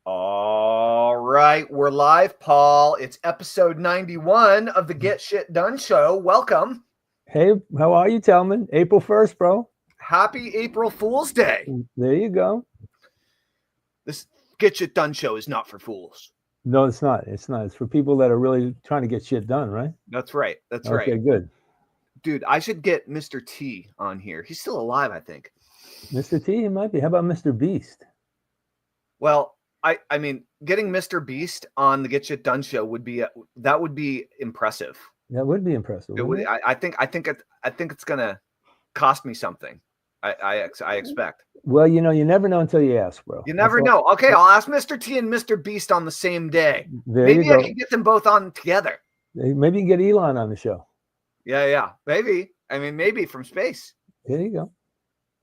All right, we're live, Paul. It's episode 91 of the Get Shit Done show. Welcome. Hey, how are you, Telman? April 1st, bro. Happy April Fool's Day. There you go. This Get Shit Done show is not for fools. No, it's not. It's not. It's for people that are really trying to get shit done, right? That's right. That's right. Okay, Good. Dude, I should get Mr. T on here. He's still alive, I think. Mr. T, he might be. How about Mr. Beast? Well, I mean, getting Mr. Beast on the Get Shit Done show would be impressive. That would be impressive. It would. I think it's gonna cost me something. I expect. Well, you never know until you ask, bro. You never know. Okay, I'll ask Mr. T and Mr. Beast on the same day. Maybe I can get them both on together. Maybe you can get Elon on the show. Yeah. Maybe. I mean, maybe from space. There you go.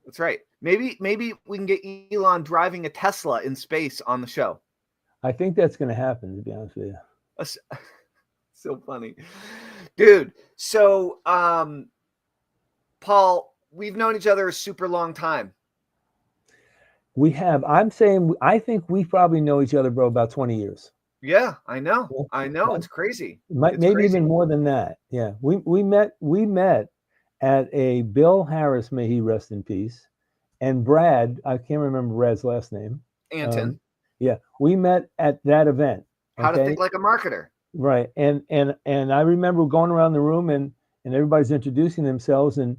That's right. Maybe we can get Elon driving a Tesla in space on the show. I think that's going to happen, to be honest with you. So funny. Dude, so Paul, we've known each other a super long time. We have. I think we probably know each other, bro, about 20 years. Yeah, I know. It's crazy. Maybe crazy. Even more than that. Yeah. We met at a Bill Harris, may he rest in peace, and Brad, I can't remember Brad's last name. Anton. Yeah. We met at that event. How to think like a marketer. Right. And I remember going around the room and everybody's introducing themselves, and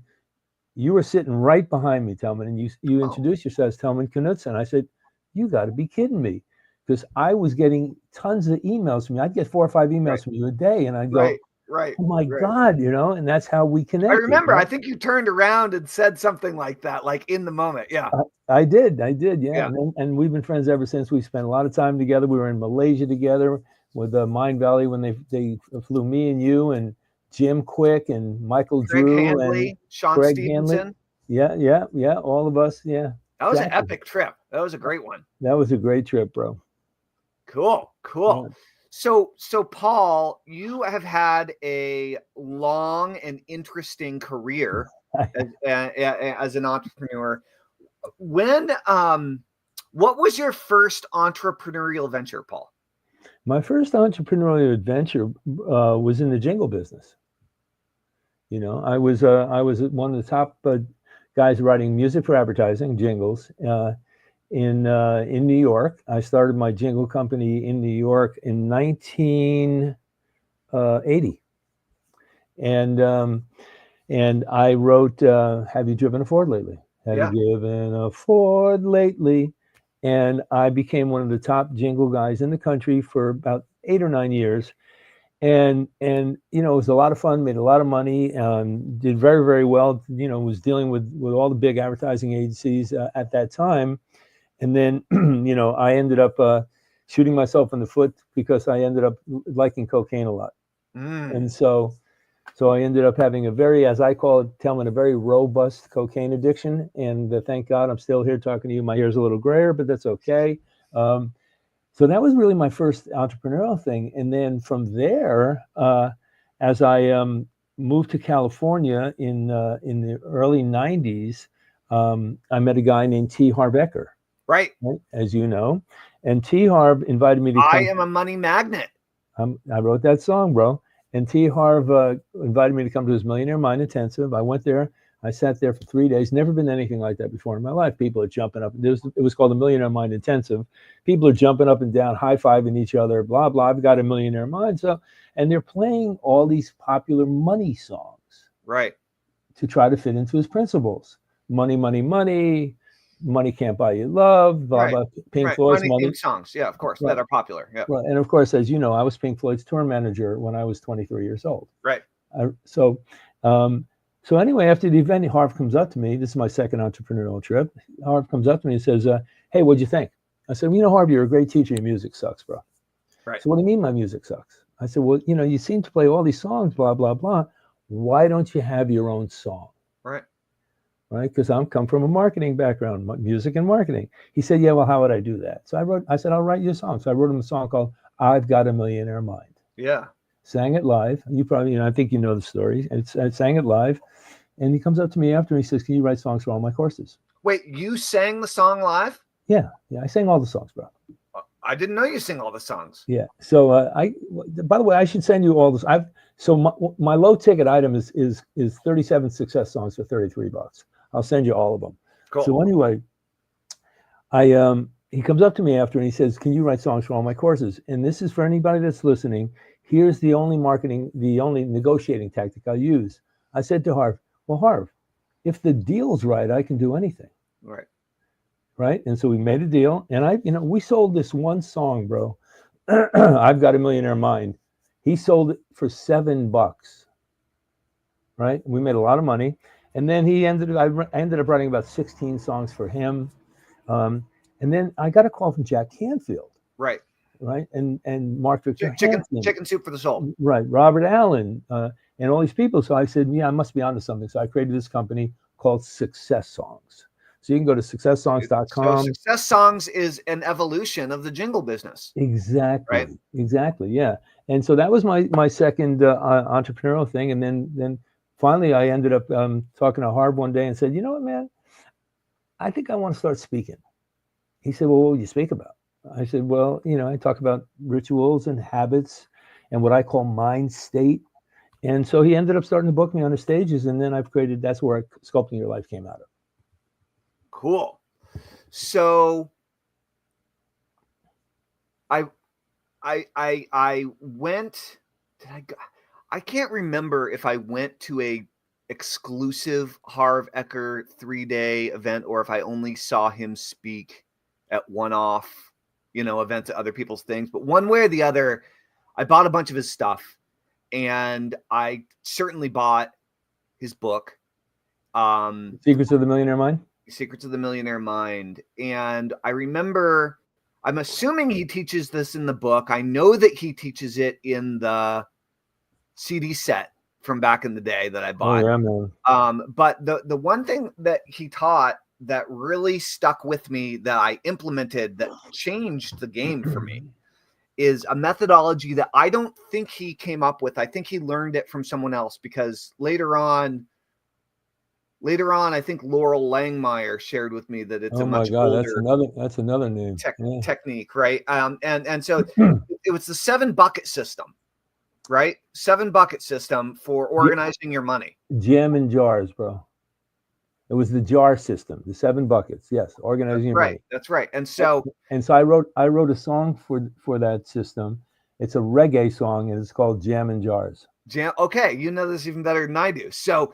you were sitting right behind me, Telman, and you introduced yourself as Telman Knutson. I said, you got to be kidding me, because I was getting tons of emails from you. I'd get 4 or 5 emails from you a day, and I'd go, right. Oh my God, and that's how we connected. I remember. Right? I think you turned around and said something like that, like in the moment. Yeah. I did. Yeah. And we've been friends ever since. We spent a lot of time together. We were in Malaysia together with Mind Valley when they flew me and you and Jim Quick and Michael Greg Drew Handley, and Sean Greg Stevenson. Handley. Yeah. All of us. Yeah. That was an epic trip. That was a great one. That was a great trip, bro. Cool. Yeah. So Paul, you have had a long and interesting career as an entrepreneur. What was your first entrepreneurial venture, Paul? My first entrepreneurial adventure was in the jingle business. I was one of the top guys writing music for advertising, jingles, in New York. I started my jingle company in New York in 1980, and I wrote "Have You Driven a Ford Lately?" Have you driven a Ford lately? And I became one of the top jingle guys in the country for about 8 or 9 years. And it was a lot of fun, made a lot of money, did very, very well, was dealing with all the big advertising agencies at that time. And then, I ended up shooting myself in the foot because I ended up liking cocaine a lot. And so I ended up having a very, as I call it, Telman, a very robust cocaine addiction. And thank God I'm still here talking to you. My hair's a little grayer, but that's okay. So that was really my first entrepreneurial thing. And then from there, as I moved to California in the early 90s, I met a guy named T. Harv Eker. Right. As you know. And T. Harv invited me to I am a money magnet. I wrote that song, bro. And T. Harv invited me to come to his Millionaire Mind Intensive. I went there. I sat there for 3 days. Never been anything like that before in my life. People are jumping up. It was called the Millionaire Mind Intensive. People are jumping up and down, high-fiving each other, blah, blah. I've got a millionaire mind. And they're playing all these popular money songs. Right. To try to fit into his principles. Money, money, money. Money can't buy you love, blah, blah. Pink Floyd's money songs, yeah, of course, that are popular. Yeah. Well, and of course, as you know, I was Pink Floyd's tour manager when I was 23 years old. Right. So anyway, after the event, Harv comes up to me. This is my second entrepreneurial trip. Harv comes up to me and says, hey, what'd you think? I said, Harv, you're a great teacher. Your music sucks, bro. Right. So what do you mean my music sucks? I said, well, you seem to play all these songs, blah, blah, blah. Why don't you have your own song? Right. Right, because I'm come from a marketing background, music and marketing. He said, yeah, well, how would I do that? So I said, I'll write you a song. So I wrote him a song called I've Got a Millionaire Mind. Yeah. Sang it live. You probably, I think you know the story. I sang it live. And he comes up to me after and he says, can you write songs for all my courses? Wait, you sang the song live? Yeah. I sang all the songs, bro. I didn't know you sing all the songs. Yeah. So by the way, I should send you all this. My low ticket item is 37 success songs for $33. I'll send you all of them. Cool. So anyway, he comes up to me after and he says, "Can you write songs for all my courses?" And this is for anybody that's listening. Here's the only negotiating tactic I use. I said to Harv, "Well, Harv, if the deal's right, I can do anything." Right. Right. And so we made a deal, and we sold this one song, bro. I've Got a Millionaire Mind. He sold it for $7. Right. We made a lot of money. And then I ended up writing about 16 songs for him. And then I got a call from Jack Canfield. Right. Right. And Mark Victor Chicken Soup for the Soul. Right. Robert Allen, and all these people. So I said, yeah, I must be onto something. So I created this company called Success Songs. So you can go to successsongs.com. So Success Songs is an evolution of the jingle business. Exactly. Right. Exactly. Yeah. And so that was my second entrepreneurial thing. And then finally I ended up talking to Harv one day and said, "You know what, man, I think I want to start speaking." He said, "Well, what would you speak about?" I said, "Well, I talk about rituals and habits and what I call mind state." And so he ended up starting to book me on the stages. And then that's where Sculpting Your Life came out of. Cool. So I went, I can't remember if I went to a exclusive Harv Eker 3-day event or if I only saw him speak at one-off, events at other people's things. But one way or the other, I bought a bunch of his stuff, and I certainly bought his book. Secrets of the Millionaire Mind? Secrets of the Millionaire Mind. And I remember, I'm assuming he teaches this in the book. I know that he teaches it in the CD set from back in the day that I bought. Oh, yeah, man. But the one thing that he taught that really stuck with me, that I implemented, that changed the game for me, is a methodology that I don't think he came up with. I think he learned it from someone else, because later on, I think Laurel Langmeyer shared with me that it's a much older. That's another name. Technique, right? And so it was the 7 bucket system, right? 7 bucket system for organizing your money. Jam and jars, bro. It was the jar system, the 7 buckets. Yes, organizing your money. That's right. And so I wrote a song for that system. It's a reggae song, and it's called Jam and Jars. Okay, you know this even better than I do. So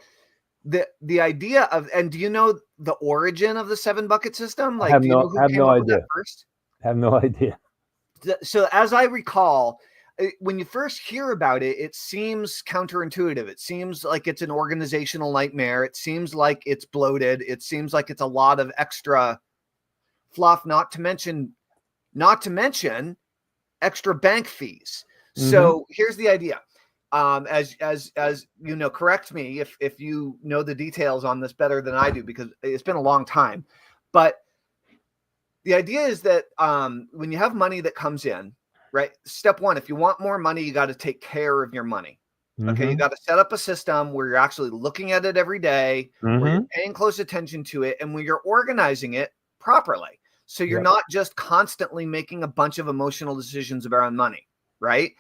the idea of, and do you know the origin of the 7 bucket system? Like, I have do you know who came up with that first? I have no idea. So as I recall, when you first hear about it, it seems counterintuitive. It seems like it's an organizational nightmare. It seems like it's bloated. It seems like it's a lot of extra fluff, not to mention extra bank fees. Mm-hmm. So here's the idea. As you know, correct me if you know the details on this better than I do, because it's been a long time. But the idea is that when you have money that comes in, right? Step 1, if you want more money, you got to take care of your money. Mm-hmm. Okay, you got to set up a system where you're actually looking at it every day, mm-hmm. where you're paying close attention to it, and where you're organizing it properly. So you're not just constantly making a bunch of emotional decisions around money, right?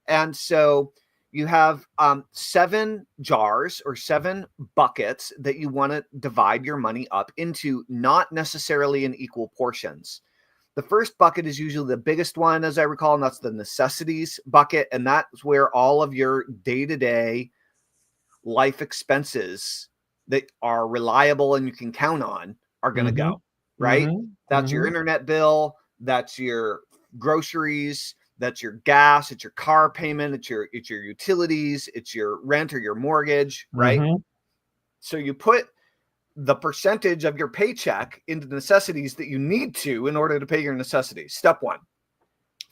And so you have 7 jars or 7 buckets that you want to divide your money up into, not necessarily in equal portions. The first bucket is usually the biggest one, as I recall, and that's the necessities bucket. And that's where all of your day-to-day life expenses that are reliable and you can count on are going to mm-hmm. go, right? Mm-hmm. That's mm-hmm. your internet bill. That's your groceries. That's your gas. It's your car payment. It's your utilities. It's your rent or your mortgage, right? Mm-hmm. So you put the percentage of your paycheck into necessities that you need to in order to pay your necessities. Step 1.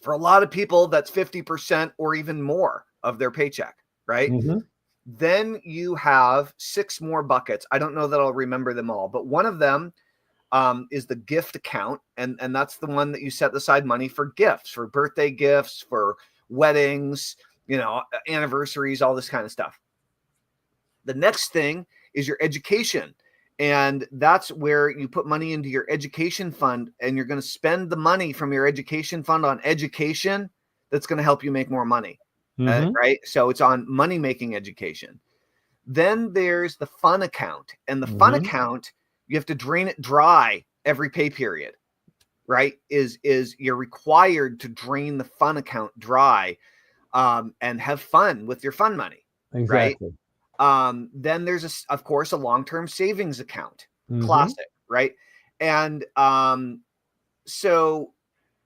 For a lot of people, that's 50% or even more of their paycheck, right? Mm-hmm. Then you have 6 more buckets. I don't know that I'll remember them all, but one of them is the gift account. And that's the one that you set aside money for gifts, for birthday gifts, for weddings, anniversaries, all this kind of stuff. The next thing is your education. And that's where you put money into your education fund, and you're going to spend the money from your education fund on education that's going to help you make more money. Right? So it's on money-making education. Then there's the fun account, and the fun account, you have to drain it dry every pay period, right? Is you're required to drain the fun account dry, and have fun with your fun money. Exactly. Right? Then there's of course a long-term savings account, classic, right? And so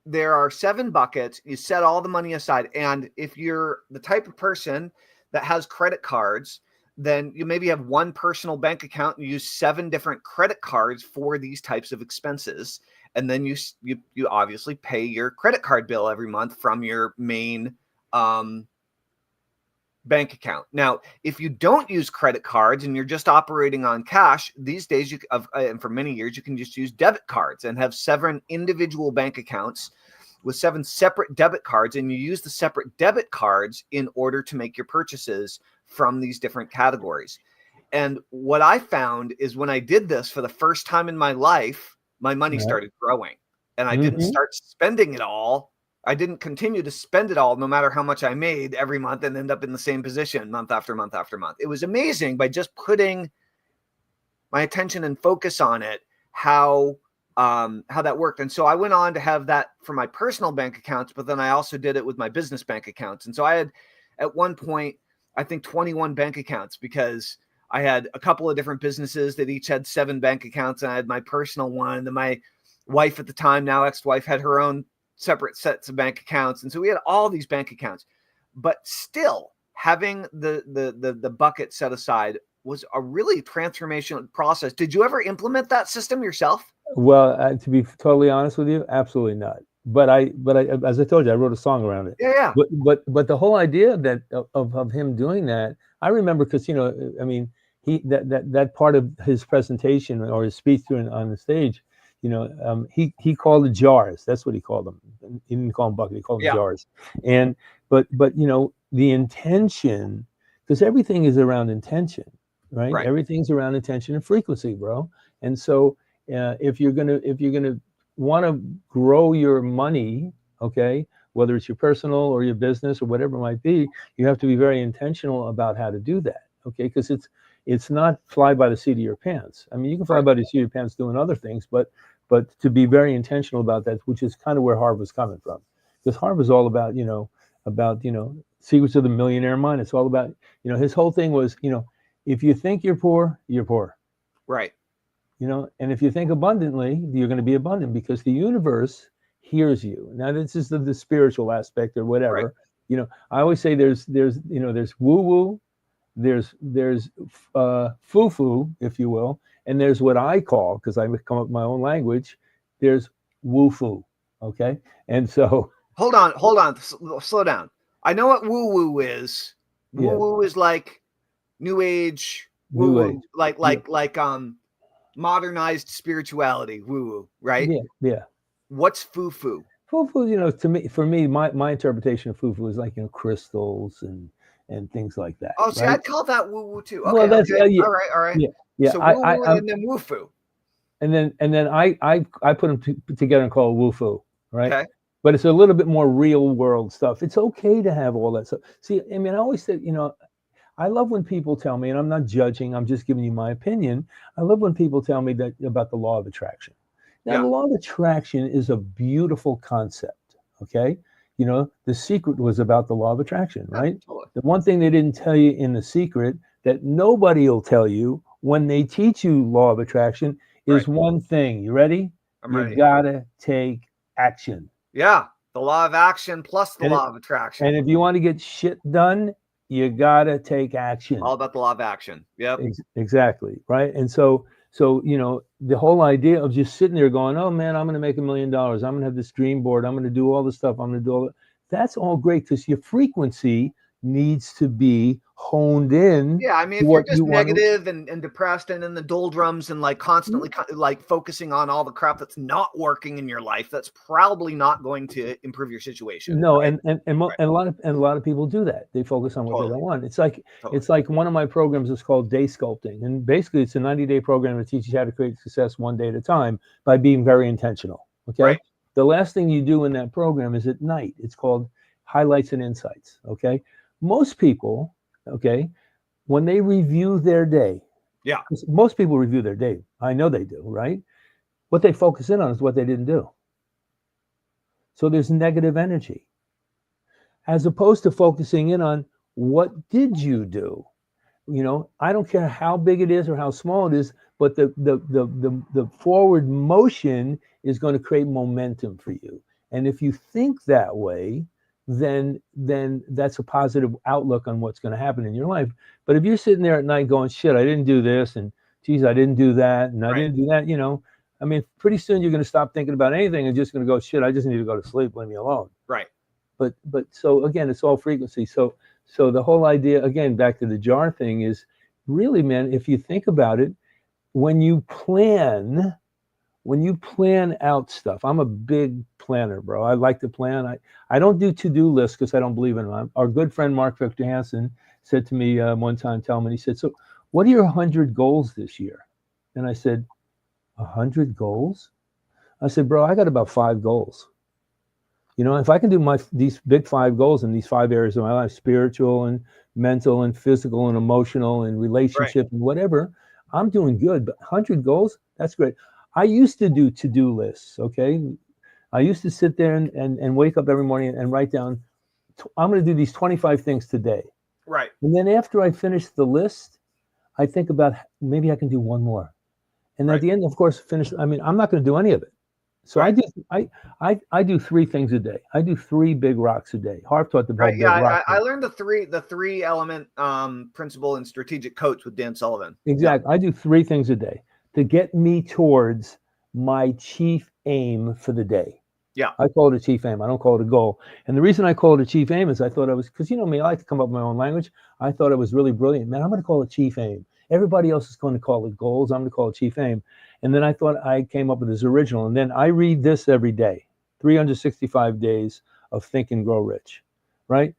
there are 7 buckets. You set all the money aside, and if you're the type of person that has credit cards, then you maybe have one personal bank account and you use 7 different credit cards for these types of expenses. And then you obviously pay your credit card bill every month from your main bank account. Now, if you don't use credit cards and you're just operating on cash, these days, and for many years, you can just use debit cards and have 7 individual bank accounts with 7 separate debit cards, and you use the separate debit cards in order to make your purchases from these different categories. And what I found is when I did this for the first time in my life, my money started growing, and I didn't start spending it all. I didn't continue to spend it all, no matter how much I made every month, and end up in the same position month after month after month. It was amazing by just putting my attention and focus on it, how that worked. And so I went on to have that for my personal bank accounts, but then I also did it with my business bank accounts. And so I had, at one point, I think 21 bank accounts, because I had a couple of different businesses that each had 7 bank accounts, and I had my personal one. And then my wife at the time, now ex-wife, had her own separate sets of bank accounts. And so we had all these bank accounts, but still having the bucket set aside was a really transformational process. Did you ever implement that system yourself? Well, to be totally honest with you, absolutely not. But I, as I told you, I wrote a song around it. Yeah. But the whole idea of him doing that, I remember, because, you know, I mean, that part of his presentation or his speech on the stage, you know, he called it jars. That's what he called them. He didn't call them bucket. He called them jars. And but you know, the intention, because everything is around intention, right? Everything's around intention and frequency, bro. And so if you're gonna want to grow your money, okay, whether it's your personal or your business or whatever it might be, you have to be very intentional about how to do that, okay? Because it's not fly by the seat of your pants. I mean, you can fly by the seat of your pants doing other things, but to be very intentional about that, which is kind of where Harvard's coming from. Because Harvard's all about, you know, secrets of the millionaire mind. It's all about, you know, his whole thing was, you know, if you think you're poor, you're poor. Right. You know, and if you think abundantly, you're going to be abundant, because the universe hears you. Now, this is the spiritual aspect or whatever. Right. You know, I always say there's woo-woo, there's foo-foo, if you will, and there's what I call, because I come up with my own language, there's woo-foo, okay? And so... Hold on, slow down. I know what woo-woo is. Woo-woo is like new age, woo-woo, like modernized spirituality, woo-woo, right? Yeah. What's foo-foo? Foo-foo, you know, for me, my interpretation of foo-foo is like, you know, crystals and things like that. Oh, see, I'd call that woo-woo too. Okay, well, that's all right. Yeah. So woo-woo and then woo-foo. And then I put them together and call it woo-foo, right? Okay. But it's a little bit more real world stuff. It's okay to have all that stuff. See, I mean, I always said, you know, I love when people tell me, and I'm not judging, I'm just giving you my opinion. I love when people tell me that about the law of attraction. Now, the law of attraction is a beautiful concept, okay? You know, The Secret was about the law of attraction, right? Totally. The one thing they didn't tell you in The Secret that nobody will tell you when they teach you law of attraction is one thing. You ready? I'm ready. You gotta take action. Yeah, the law of action plus the law of attraction. And if you want to get shit done, you gotta take action. All about the law of action. Yep. Exactly, right? And so you know, the whole idea of just sitting there going, oh man, I'm going to make $1 million. I'm going to have this dream board. I'm going to do all this stuff. I'm going to do all that. That's all great, because your frequency needs to be honed in Yeah, I mean, to if you're what just you want to. negative and depressed and in the doldrums and like constantly like focusing on all the crap that's not working in your life, that's probably not going to improve your situation. No, Right? and a lot of people do that. They focus on what they Totally. don't want. Totally. It's like one of my programs is called Day Sculpting, and basically it's a 90-day program that teaches you how to create success one day at a time by being very intentional. Okay. Right. The last thing you do in that program is at night. It's called Highlights and Insights. Okay. Most people, okay, when they review their day, Yeah. most people review their day. I know they do, right? What they focus in on is what they didn't do. So there's negative energy, as opposed to focusing in on what did you do. I don't care how big it is or how small it is, but the forward motion is going to create momentum for you. And if you think that way, then that's a positive outlook on what's going to happen in your life. But if you're sitting there at night going, shit, I didn't do this, and geez, I didn't do that, and I didn't do that, I mean, pretty soon you're going to stop thinking about anything and just going to go, shit, I just need to go to sleep, leave me alone. Right. But so again, it's all frequency. So the whole idea, again, back to the jar thing, is really, man, if you think about it, when you plan out stuff, I'm a big planner, bro. I like to plan. I don't do to-do lists because I don't believe in them. Our good friend Mark Victor Hansen said to me one time, he said, so what are your 100 goals this year? And I said, 100 goals? I said, bro, I got about 5 goals. If I can do these big 5 goals in these 5 areas of my life, spiritual and mental and physical and emotional and relationship and whatever, I'm doing good. But 100 goals, that's great. I used to do to-do lists, okay? I used to sit there and wake up every morning and write down, I'm going to do these 25 things today. Right. And then after I finish the list, I think about maybe I can do one more. And at the end, of course, I'm not going to do any of it. So I do 3 things a day. I do 3 big rocks a day. Harp taught the whole big rock. I learned the three element principle in strategic coach with Dan Sullivan. Exactly. I do 3 things a day to get me towards my chief aim for the day. Yeah. I call it a chief aim. I don't call it a goal. And the reason I call it a chief aim is I thought because me, I like to come up with my own language. I thought it was really brilliant. Man, I'm going to call it chief aim. Everybody else is going to call it goals. I'm going to call it chief aim. And then I thought I came up with this original. And then I read this every day, 365 days of Think and Grow Rich, right?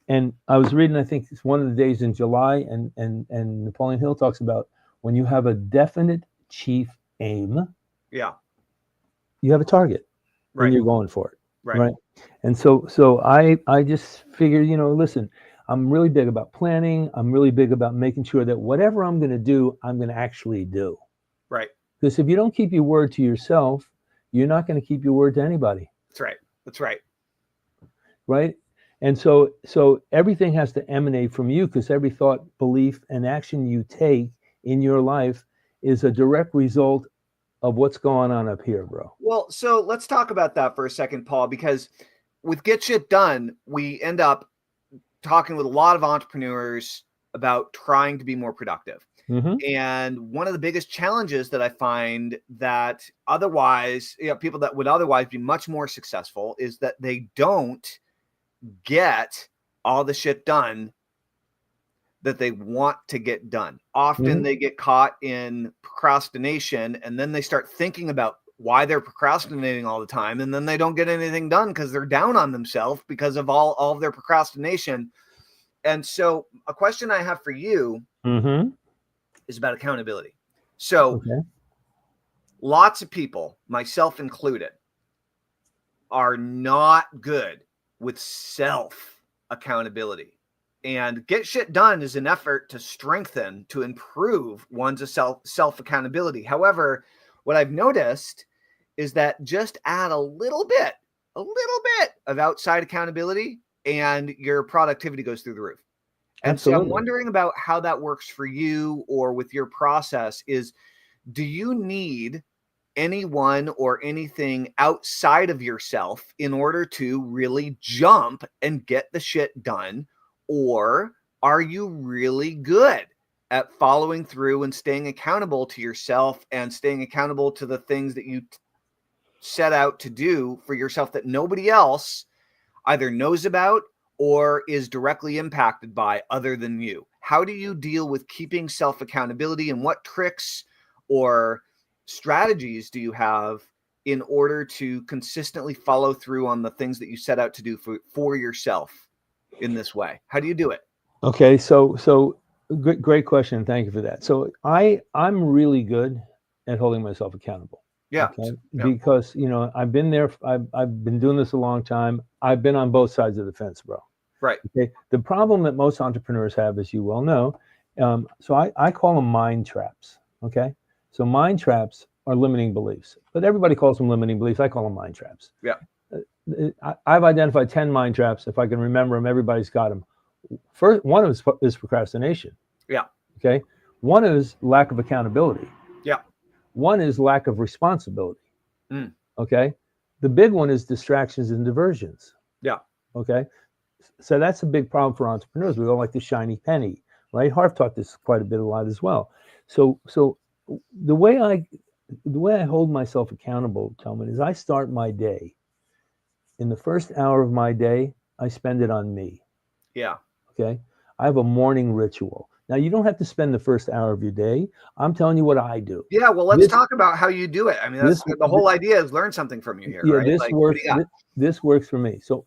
And I was reading, I think it's one of the days in July, and Napoleon Hill talks about when you have a definite chief aim, you have a target, and you're going for it, right? And so I just figured, listen, I'm really big about planning. I'm really big about making sure that whatever I'm going to do, I'm going to actually do. Right. Because if you don't keep your word to yourself, you're not going to keep your word to anybody. That's right. That's right. Right. And so everything has to emanate from you, because every thought, belief, and action you take in your life is a direct result of what's going on up here, bro. Well, so let's talk about that for a second, Paul, because with Get Shit Done, we end up talking with a lot of entrepreneurs about trying to be more productive. Mm-hmm. And one of the biggest challenges that I find that otherwise, people that would otherwise be much more successful is that they don't get all the shit done that they want to get done. Often they get caught in procrastination, and then they start thinking about why they're procrastinating all the time. And then they don't get anything done because they're down on themselves because of all of their procrastination. And so a question I have for you is about accountability. So lots of people, myself included, are not good with self accountability. And Get Shit Done is an effort to strengthen, to improve one's self accountability. However, what I've noticed is that just add a little bit of outside accountability and your productivity goes through the roof. And so I'm wondering about how that works for you, or with your process is, do you need anyone or anything outside of yourself in order to really jump and get the shit done? Or are you really good at following through and staying accountable to yourself and staying accountable to the things that you set out to do for yourself that nobody else either knows about or is directly impacted by other than you? How do you deal with keeping self-accountability, and what tricks or strategies do you have in order to consistently follow through on the things that you set out to do for yourself in this way? How do you do it? Okay, so great question. Thank you for that. So I'm really good at holding myself accountable. Yeah. Okay? Yeah. Because I've been there. I've been doing this a long time. I've been on both sides of the fence, bro. Right. Okay. The problem that most entrepreneurs have, as you well know, so I call them mind traps. Okay. So mind traps are limiting beliefs, but everybody calls them limiting beliefs. I call them mind traps. Yeah. I've identified 10 mind traps. If I can remember them, everybody's got them. First, one is procrastination. Yeah. Okay. One is lack of accountability. Yeah. One is lack of responsibility. Mm. Okay. The big one is distractions and diversions. Yeah. Okay. So that's a big problem for entrepreneurs. We all like the shiny penny, right? Harv taught this quite a lot as well. So the way I hold myself accountable, Telman, is I start my day. In the first hour of my day, I spend it on me. Yeah. Okay. I have a morning ritual. Now, you don't have to spend the first hour of your day. I'm telling you what I do. Yeah. Well, let's talk about how you do it. I mean, that's the whole idea, is learn something from you here. Yeah, right? This works for me. So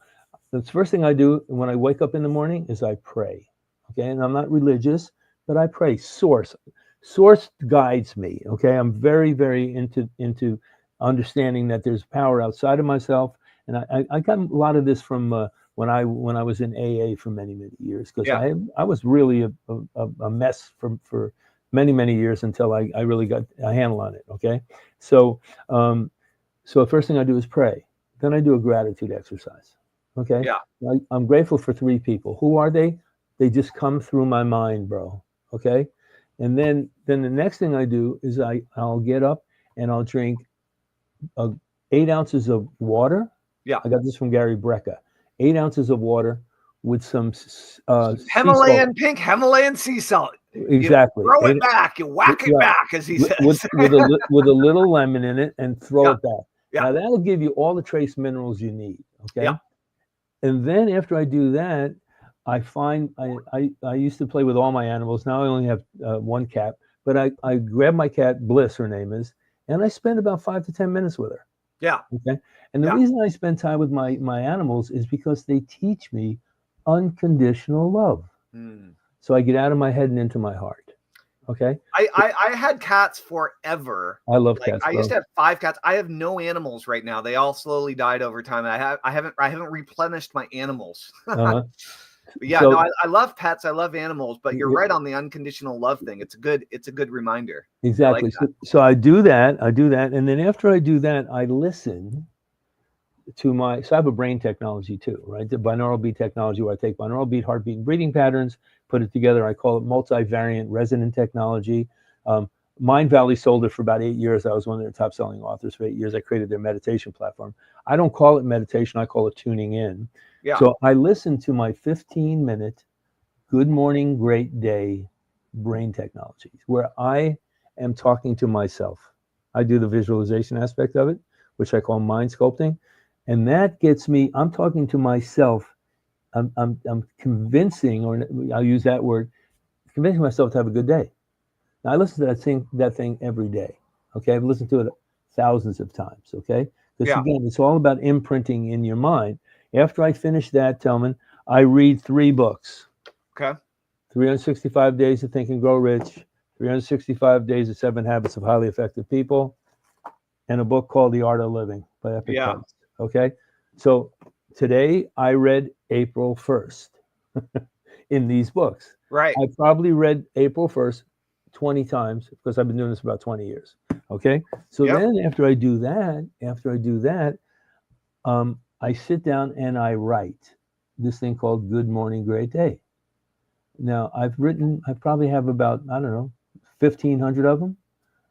the first thing I do when I wake up in the morning is I pray. Okay. And I'm not religious, but I pray. Source guides me. Okay. I'm very, very into understanding that there's power outside of myself. And I got a lot of this from when I was in AA for many years, because I was really a mess for many years until I really got a handle on it. Okay. So the first thing I do is pray. Then I do a gratitude exercise. Okay. Yeah. I'm grateful for 3 people. Who are they? They just come through my mind, bro. Okay. And then the next thing I do is I'll get up and I'll drink 8 ounces of water. Yeah. I got this from Gary Brecka. 8 ounces of water with some Himalayan sea salt. Exactly. You throw it back. You whack it back, as he says. With a little lemon in it, and throw it back. Yeah. Now that'll give you all the trace minerals you need. Okay. Yeah. And then after I do that, I find I used to play with all my animals. Now I only have 1 cat, but I grab my cat, Bliss, her name is, and I spend about 5 to 10 minutes with her. Yeah. Okay. And the reason I spend time with my animals is because they teach me unconditional love. Mm. So I get out of my head and into my heart. Okay. I had cats forever. I love cats. I used to have 5 cats. I have no animals right now. They all slowly died over time. I haven't replenished my animals. But yeah, so, I love pets. I love animals, but you're right on the unconditional love thing. It's a good reminder. Exactly. So I do that. And then after I do that, I listen to so I have a brain technology too, right? The binaural beat technology, where I take binaural beat, heartbeat, and breathing patterns, put it together. I call it multivariant resonant technology. Mind Valley sold it for about 8 years. I was one of their top selling authors for 8 years. I created their meditation platform. I don't call it meditation. I call it tuning in. Yeah. So I listen to my 15-minute good morning, great day brain technologies, where I am talking to myself. I do the visualization aspect of it, which I call mind sculpting. And that gets me, I'm talking to myself. I'm convincing, or I'll use that word, convincing myself to have a good day. Now, I listen to that thing every day. Okay. I've listened to it thousands of times. Okay. Because again, it's all about imprinting in your mind. After I finish that, Telman, I read 3 books. Okay. 365 Days to Think and Grow Rich, 365 Days of 7 Habits of Highly Effective People, and a book called The Art of Living by Epictetus. Okay. So today I read April 1st in these books. Right. I probably read April 1st 20 times, because I've been doing this for about 20 years. Okay. So then after I do that, I sit down and I write this thing called Good Morning, Great Day. Now I probably have about, 1,500 of them.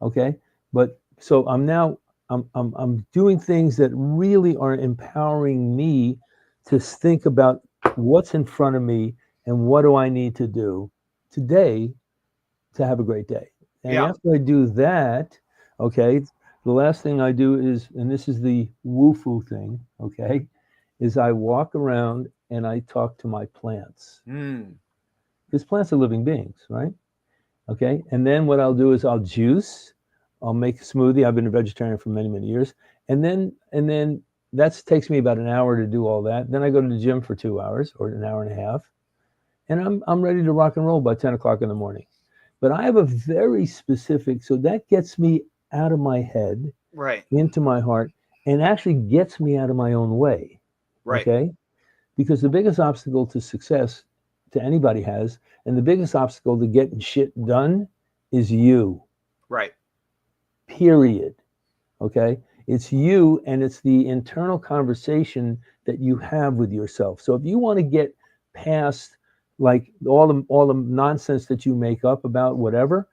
Okay. But so I'm doing things that really are empowering me to think about what's in front of me and what do I need to do today to have a great day. And after I do that, okay, the last thing I do is, and this is the woo-foo thing, okay, is I walk around and I talk to my plants. Mm. Because plants are living beings, right? Okay. And then what I'll do is I'll juice, I'll make a smoothie. I've been a vegetarian for many, many years. And then that takes me about an hour to do all that. Then I go to the gym for 2 hours or an hour and a half. And I'm ready to rock and roll by 10 o'clock in the morning. But I have a very specific, so that gets me out of my head, Right. into my heart, and actually gets me out of my own way. Right. Okay. Because the biggest obstacle to success to anybody has, and the biggest obstacle to getting shit done is you. Right. Period. Okay. It's you, and it's the internal conversation that you have with yourself. So if you want to get past like all the nonsense that you make up about whatever,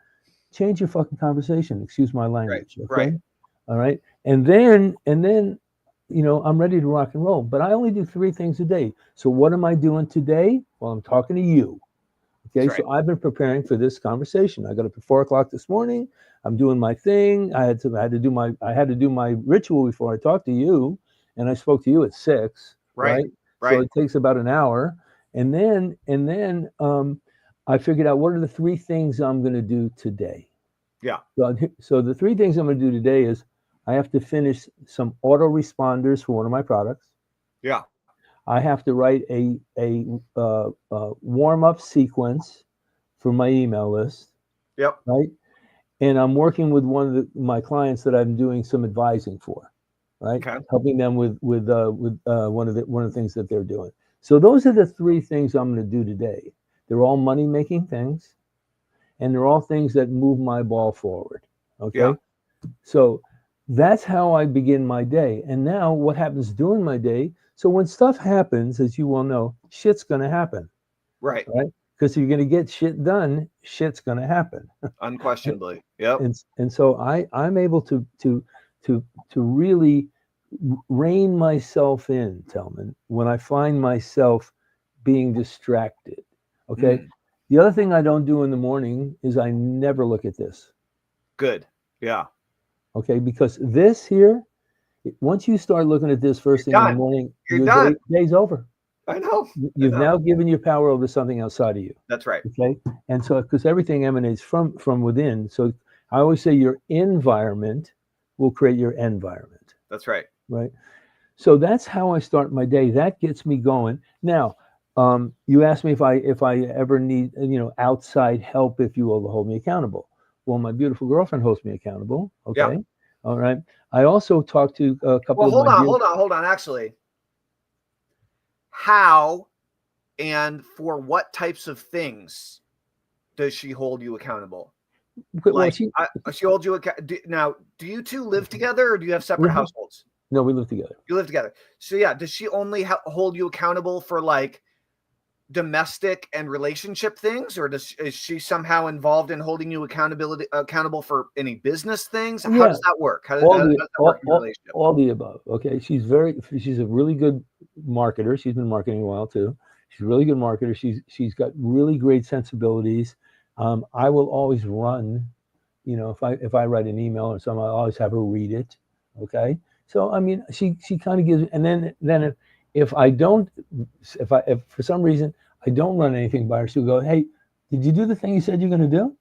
change your fucking conversation. Excuse my language. Right. Okay. Right. All right. And then I'm ready to rock and roll, but I only do 3 things a day. So what am I doing today? Well, I'm talking to you. Okay. That's right. So I've been preparing for this conversation. I got up at 4 o'clock this morning. I'm doing my thing. I had to do my ritual before I talked to you, and I spoke to you at 6. Right. So Right. it takes about an hour. And then I figured out what are the 3 things I'm going to do today. Yeah. So the 3 things I'm going to do today is I have to finish some autoresponders for one of my products. Yeah. I have to write a warm-up sequence for my email list. Yep. Right. And I'm working with one of my clients that I'm doing some advising for, right? Okay. Helping them with one of the things that they're doing. So those are the 3 things I'm going to do today. They're all money-making things, and they're all things that move my ball forward. Okay. Yeah. So that's how I begin my day. And now what happens during my day? So when stuff happens, as you well know, shit's going to happen. Right. Right. Because if you're going to get shit done, shit's going to happen. Unquestionably. Yep. And so I'm able to really rein myself in, Telman, when I find myself being distracted. Okay. Mm. The other thing I don't do in the morning is I never look at this. Good. Yeah. Okay. Because this here, once you start looking at this first thing in the morning, You're your done. day's over. I know. You've now given your power over to something outside of you. That's right. Okay. And so, because everything emanates from within. So I always say your environment will create your environment. That's right. Right. So that's how I start my day. That gets me going. Now, you asked me if I ever need, outside help, if you will, to hold me accountable. Well, my beautiful girlfriend holds me accountable. Okay. Yeah. All right. I also talked to a couple Well, of hold on. Actually, how and for what types of things does she hold you accountable? Well, Like, she holds you accountable. Now, do you two live together, or do you have separate households? No, we live together. You live together. So yeah, does she only hold you accountable for like domestic and relationship things, or is she somehow involved in holding you accountable for any business things? How does that work? How does that work in your relationship? All the above. Okay. She's a really good marketer. She's been marketing a while too. She's a really good marketer. She's got really great sensibilities. I will always run, if I write an email or something, I always have her read it. Okay. So, I mean, she kind of gives, and then if for some reason I don't run anything by her, she'll go, "Hey, did you do the thing you said you're going to do?"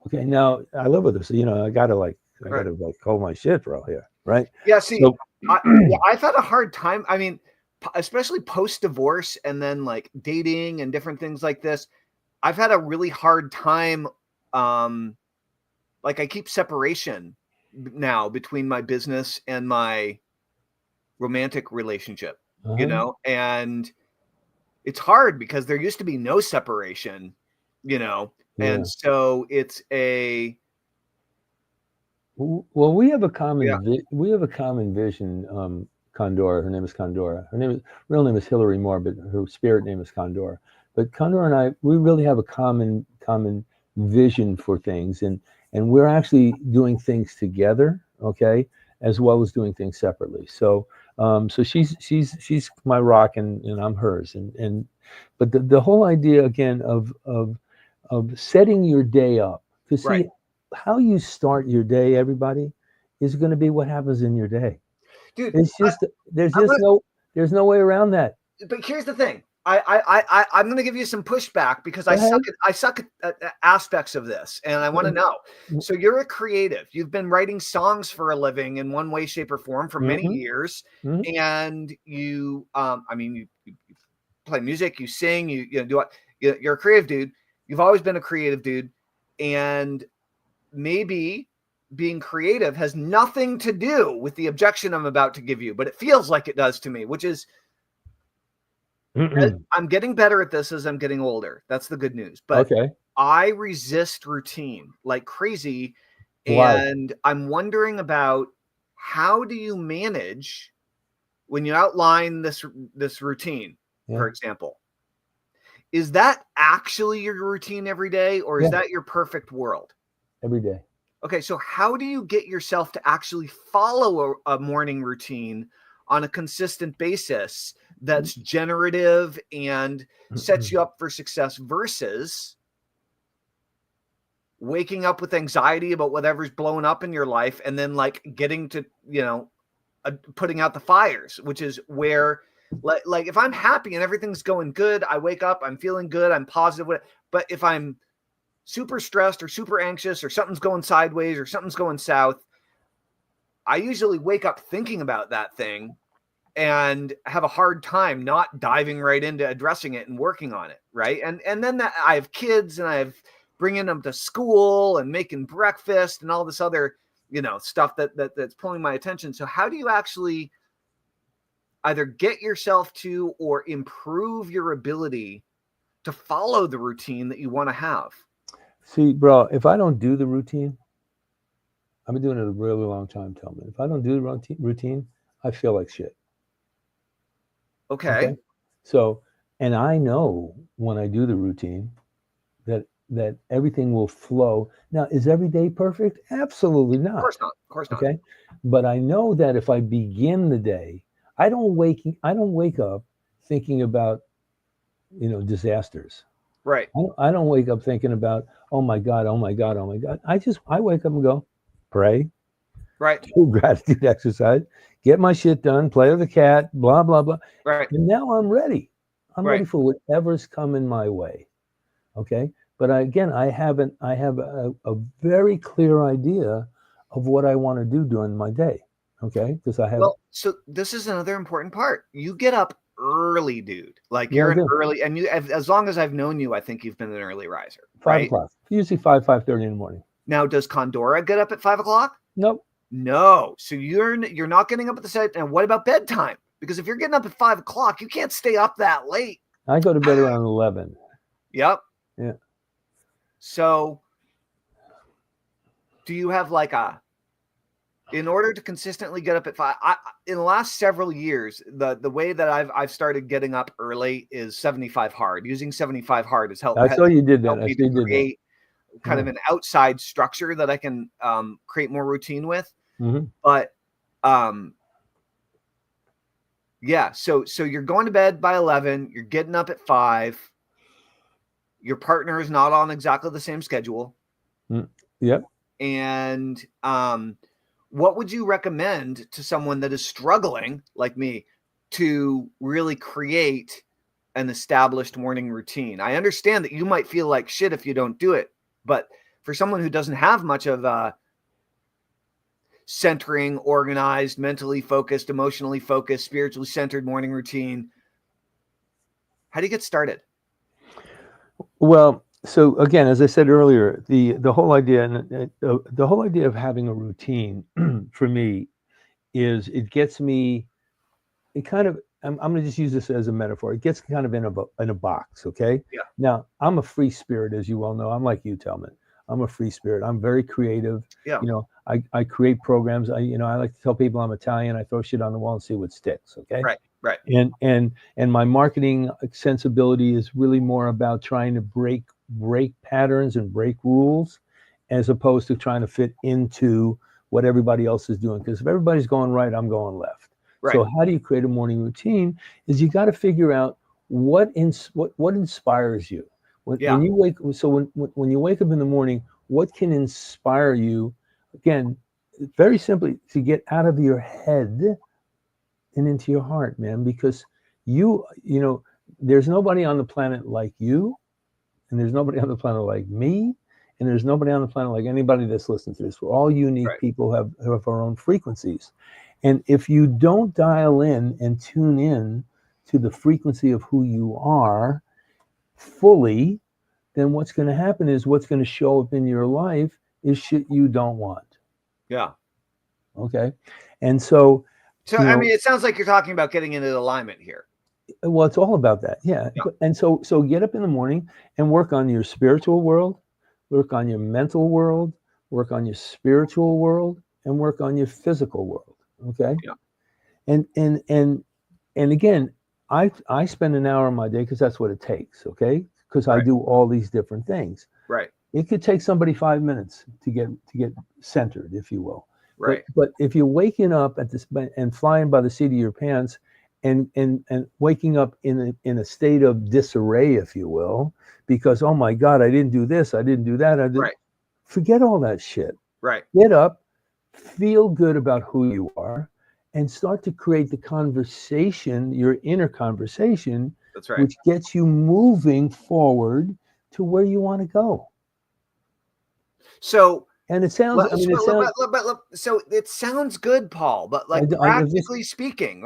Okay. Now I live with her. So, I gotta hold my shit, bro, here. Right. Yeah. See, I've had a hard time. I mean, especially post-divorce and then like dating and different things like this. I've had a really hard time. Like I keep separation now between my business and my romantic relationship, and it's hard because there used to be no separation, and so it's a. Well, we have a common vision. Condora, her name is Condora. Real name is Hillary Moore, but her spirit name is Condora. But Condora and I, we really have a common vision for things, and we're actually doing things together, okay, as well as doing things separately. So she's my rock, and I'm hers, but the whole idea again of setting your day up, to see how you start your day, everybody, is going to be what happens in your day. Dude, It's just there's There's no way around that. But here's the thing. I'm going to give you some pushback because I suck at aspects of this, and I want to know. So you're a creative. You've been writing songs for a living in one way, shape, or form for many years, and you, you play music, you sing, you do what? You're a creative dude. You've always been a creative dude, and maybe being creative has nothing to do with the objection I'm about to give you, but it feels like it does to me, which is. I'm getting better at this as I'm getting older. That's the good news. But I resist routine like crazy. And I'm wondering about how do you manage when you outline this routine, for example? Is that actually your routine every day, or is that your perfect world? Every day. Okay, so how do you get yourself to actually follow a morning routine on a consistent basis that's generative and sets you up for success versus waking up with anxiety about whatever's blowing up in your life and then like getting to, putting out the fires, which is where like if I'm happy and everything's going good, I wake up, I'm feeling good, I'm positive. But if I'm super stressed or super anxious or something's going sideways or something's going south, I usually wake up thinking about that thing and have a hard time not diving right into addressing it and working on it. Right. And then I have kids and I have bringing them to school and making breakfast and all this other, stuff that's pulling my attention. So how do you actually either get yourself to or improve your ability to follow the routine that you want to have? See, bro, if I don't do the routine, I've been doing it a really long time, Tillman. If I don't do the routine, I feel like shit. Okay. So, and I know when I do the routine that everything will flow. Now, is every day perfect? Absolutely not. Of course not. Of course not. Okay. But I know that if I begin the day, I don't wake up thinking about, disasters. Right. I don't wake up thinking about, oh my God. I wake up and go, pray. Right. Do gratitude exercise, get my shit done, play with the cat, blah, blah, blah. Right. And now I'm ready. I'm ready for whatever's coming my way. Okay. But I have a very clear idea of what I want to do during my day. Okay. Because I have. Well, so this is another important part. You get up early, dude. Like you're an early, and as long as I've known you, I think you've been an early riser. 5 o'clock. Usually 5:30 in the morning. Now, does Condora get up at 5 o'clock? Nope. No. So you're not getting up at the same. And what about bedtime? Because if you're getting up at 5 o'clock, you can't stay up that late. I go to bed around 11. Yep. Yeah. So do you have in order to consistently get up at 5, in the last several years, the way that I've started getting up early is 75 hard. Using 75 hard has helped. I saw you did that. I see you did create kind of an outside structure that I can create more routine with. But so you're going to bed by 11, you're getting up at 5. Your partner is not on exactly the same schedule. Yep. And what would you recommend to someone that is struggling like me to really create an established morning routine? I understand that you might feel like shit if you don't do it, but for someone who doesn't have much of a centering, organized, mentally focused, emotionally focused, spiritually centered morning routine, how do you get started? Well, so again, as I said earlier, the whole idea of having a routine for me is it gets me. It kind of. I'm going to just use this as a metaphor. It gets kind of in a box. Okay. Yeah. Now I'm a free spirit, as you well know. I'm like you, Tillman. I'm a free spirit. I'm very creative. Yeah. I create programs. I like to tell people I'm Italian. I throw shit on the wall and see what sticks. Okay. Right. And my marketing sensibility is really more about trying to break patterns and break rules, as opposed to trying to fit into what everybody else is doing. Because if everybody's going right, I'm going left. Right. So how do you create a morning routine? Is you got to figure out what inspires you. When you wake. So when you wake up in the morning, what can inspire you? Again, very simply, to get out of your head and into your heart, man, because you know, there's nobody on the planet like you, and there's nobody on the planet like me, and there's nobody on the planet like anybody that's listening to this. We're all unique Right. people, have our own frequencies. And if you don't dial in and tune in to the frequency of who you are fully, then what's going to happen is what's going to show up in your life is shit you don't want. Yeah. Okay. And so, I mean, it sounds like you're talking about getting into alignment here. Well, it's all about that. Yeah. And so get up in the morning and work on your spiritual world, work on your mental world, work on your spiritual world, and work on your physical world. Okay. Yeah. And again, I spend an hour of my day because that's what it takes. Okay. Because I do all these different things. Right. It could take somebody 5 minutes to get centered, if you will. Right. But if you're waking up at this and flying by the seat of your pants and waking up in a state of disarray, if you will, because, oh my God, I didn't do this, I didn't do that. Right. Forget all that shit. Right. Get up, feel good about who you are, and start to create the conversation, your inner conversation, That's right, which gets you moving forward to where you want to go. So, and it sounds, so it sounds good, Paul, but like practically speaking,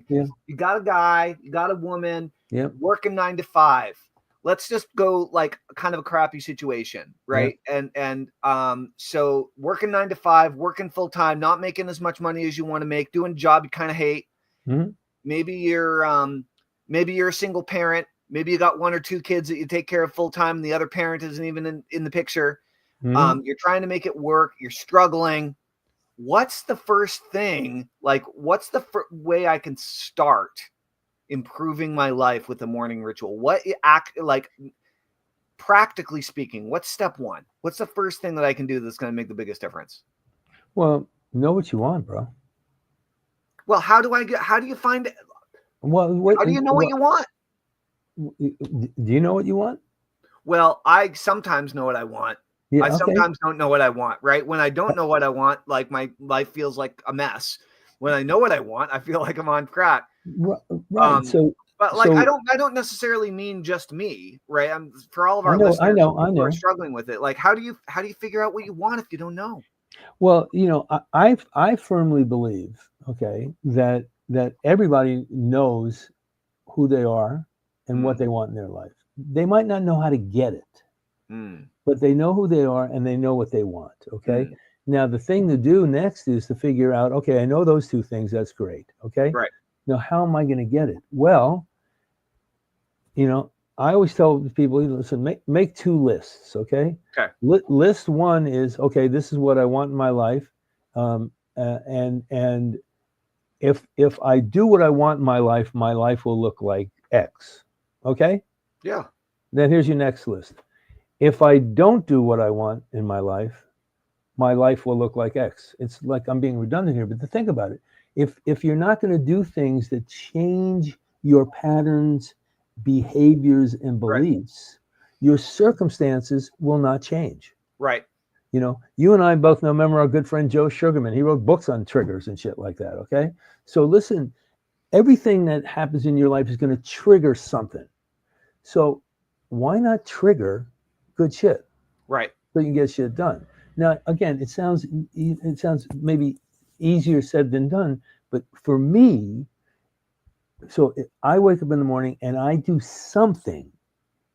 yeah. You got a guy, you got a woman, yeah, working 9 to 5. Let's just go like kind of a crappy situation, right? Yeah. And so working 9 to 5, working full time, not making as much money as you want to make, doing a job you kind of hate. Mm-hmm. Maybe you're a single parent. Maybe you got 1 or 2 kids that you take care of full time, and the other parent isn't even in the picture. Mm-hmm. You're trying to make it work. You're struggling. What's the first thing? Like, what's the way I can start improving my life with the morning ritual? Practically speaking, what's step 1? What's the first thing that I can do that's going to make the biggest difference? Well, know what you want, bro. Well, how do you find it? Well, how do you know what you want? Do you know what you want? Well, I sometimes know what I want. Yeah, I sometimes don't know what I want, right? When I don't know what I want, like my life feels like a mess. When I know what I want, I feel like I'm on crack. Right. But like, I don't necessarily mean just me, right? I'm for all of our listeners who are struggling with it. Like, how do you figure out what you want if you don't know? Well, I firmly believe, okay, that everybody knows who they are and what they want in their life. They might not know how to get it, but they know who they are and they know what they want. Okay. Now, the thing to do next is to figure out, okay, I know those 2 things. That's great. Okay. Right. Now, how am I going to get it? Well, I always tell people, listen, make 2 lists. Okay. Okay. List 1 is, okay, this is what I want in my life. And if I do what I want in my life will look like X. Okay. Yeah. Then here's your next list. If I don't do what I want in my life will look like X. It's like I'm being redundant here, but to think about it, if you're not going to do things that change your patterns, behaviors, and beliefs, your circumstances will not change. Right. You and I both know, remember our good friend Joe Sugarman, he wrote books on triggers and shit like that. Okay. So listen, everything that happens in your life is going to trigger something. So why not trigger good shit? Right. So you can get shit done. Now, again, it sounds maybe easier said than done, but for me, so I wake up in the morning and I do something,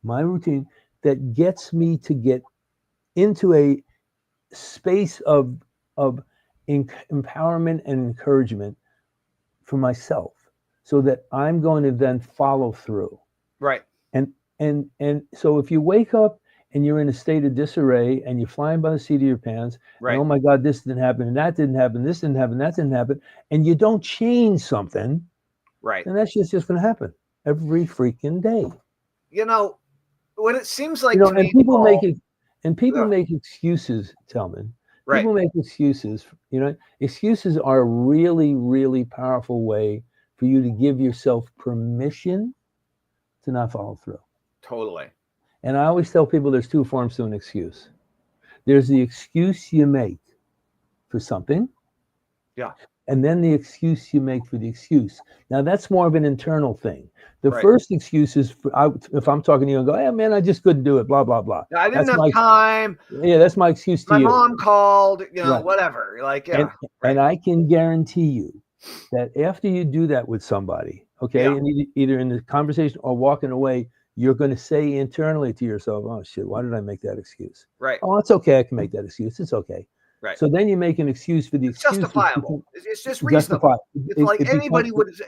my routine, that gets me to get into a space of empowerment and encouragement for myself, so that I'm going to then follow through. Right. And so if you wake up and you're in a state of disarray and you're flying by the seat of your pants, right. And, oh my God, this didn't happen, and that didn't happen, this didn't happen, that didn't happen, and you don't change something, right, then that's just going to happen every freaking day. What it seems like, and people make excuses, Tillman. Right. People make excuses. Excuses are a really, really powerful way for you to give yourself permission to not follow through. Totally. And I always tell people there's 2 forms to an excuse. There's the excuse you make for something. Yeah. and then the excuse you make for the excuse. Now that's more of an internal thing. The Right. first excuse is if I'm talking to you and go, hey man, I just couldn't do it, blah blah blah. I didn't That's have my time. Yeah, that's my excuse to My you. mom called, Right. whatever. Like, And yeah. Right. I can guarantee you that after you do that with somebody, okay, Yeah. and either in the conversation or walking away, you're going to say internally to yourself, oh shit, why did I make that excuse? Right. Oh, it's okay, I can make that excuse. It's okay. Right. So then you make an excuse for the It's excuse. justifiable. It's just Justify. reasonable. It's like It becomes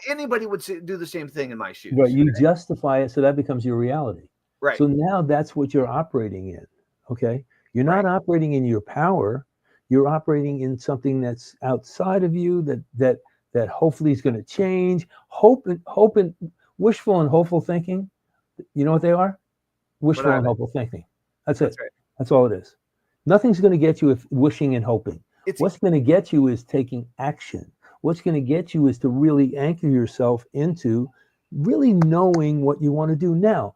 anybody would do the same thing in my shoes. right. You justify it, so that becomes your reality. Right. So now that's what you're operating in. Okay, you're not Right. operating in your power. You're operating in something that's outside of you that hopefully is going to change. Hope and wishful and hopeful thinking. You know what they are? Wishful are and they? hopeful thinking. That's That's it. right. That's all it is. Nothing's going to get you if wishing and hoping. It's What's going to get you is taking action. What's going to get you is to really anchor yourself into really knowing what you want to do now.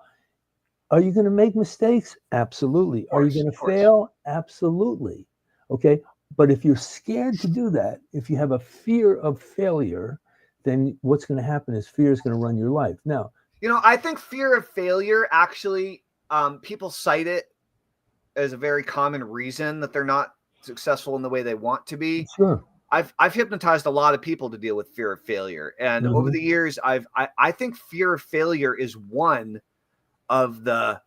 Are you going to make mistakes? Absolutely. Are you going to fail? Absolutely. Okay. But if you're scared to do that, if you have a fear of failure, then what's going to happen is fear is going to run your life. Now, I think fear of failure actually, people cite it as a very common reason that they're not successful in the way they want to be. sure. I've hypnotized a lot of people to deal with fear of failure, and over the years, I think fear of failure is one of the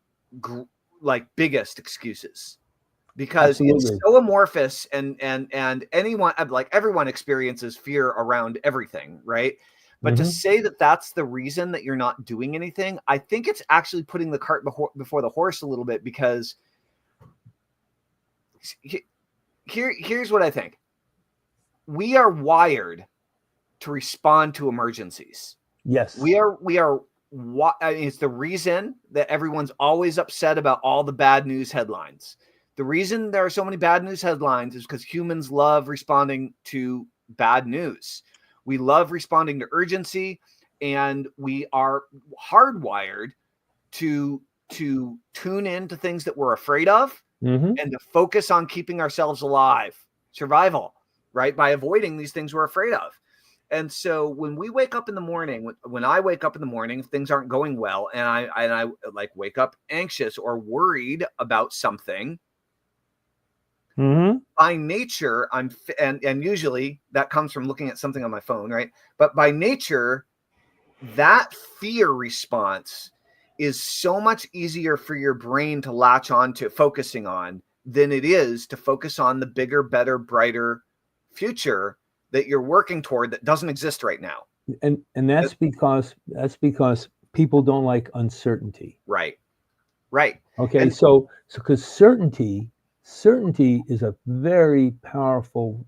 biggest excuses, because Absolutely. it's so amorphous, and anyone, like, everyone experiences fear around everything, right? But to say that that's the reason that you're not doing anything, I think it's actually putting the cart before the horse a little bit, because here's what I think. We are wired to respond to emergencies. Yes. We are. It's the reason that everyone's always upset about all the bad news headlines. The reason there are so many bad news headlines is because humans love responding to bad news. We love responding to urgency, and we are hardwired to tune into things that we're afraid of, and to focus on keeping ourselves alive, survival, right? By avoiding these things we're afraid of. And so when we wake up in the morning, when I wake up in the morning, if things aren't going well, and I like wake up anxious or worried about something, by nature, and usually that comes from looking at something on my phone, right? But by nature, that fear response is so much easier for your brain to latch on to focusing on than it is to focus on the bigger, better, brighter future that you're working toward that doesn't exist right now. And that's because people don't like uncertainty. Right. Okay. And So because certainty is a very powerful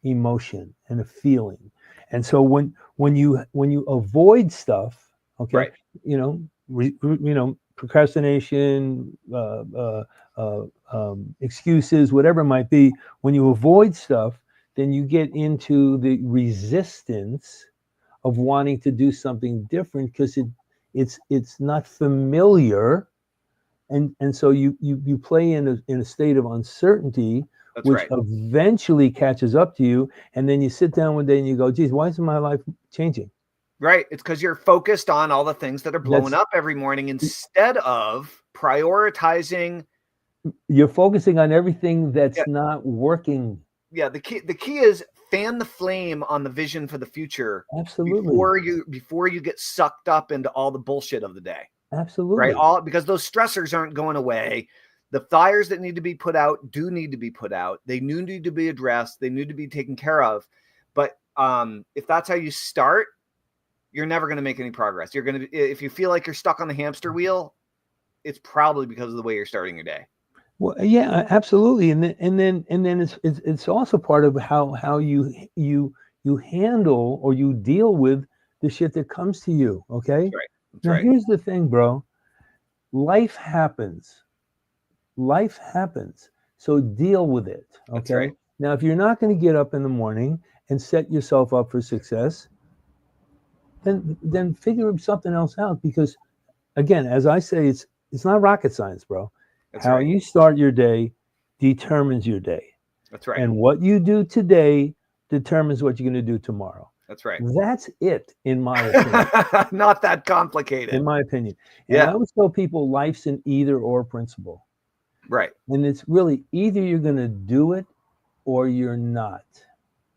emotion and a feeling. And so when you avoid stuff, okay, right. Procrastination, excuses, whatever it might be, when you avoid stuff, then you get into the resistance of wanting to do something different because it's not familiar, and so you play in a state of uncertainty. That's which right. eventually catches up to you, and then you sit down one day and you go, geez, why isn't my life changing? Right. It's because you're focused on all the things that are blowing up every morning instead of prioritizing. You're focusing on everything that's not working. Yeah. The key is fan the flame on the vision for the future. Absolutely. Before you get sucked up into all the bullshit of the day. Absolutely. Right. Because those stressors aren't going away. The fires that need to be put out do need to be put out. They need to be addressed. They need to be taken care of. But if that's how you start, you're never going to make any progress. You're going to, if you feel like you're stuck on the hamster wheel, it's probably because of the way you're starting your day. Well, yeah, absolutely. And then it's also part of how you handle or you deal with the shit that comes to you. Okay. That's right. That's now, right. Here's the thing, bro. Life happens. So deal with it. Okay. That's right. Now, if you're not going to get up in the morning and set yourself up for success, then figure something else out, because again, as I say, it's not rocket science, bro. That's how right. you start your day determines your day. That's right. And what you do today determines what you're going to do tomorrow. That's right. That's it, in my opinion. Not that complicated. In my opinion. And I always tell people life's an either or principle. Right. And it's really either you're going to do it or you're not.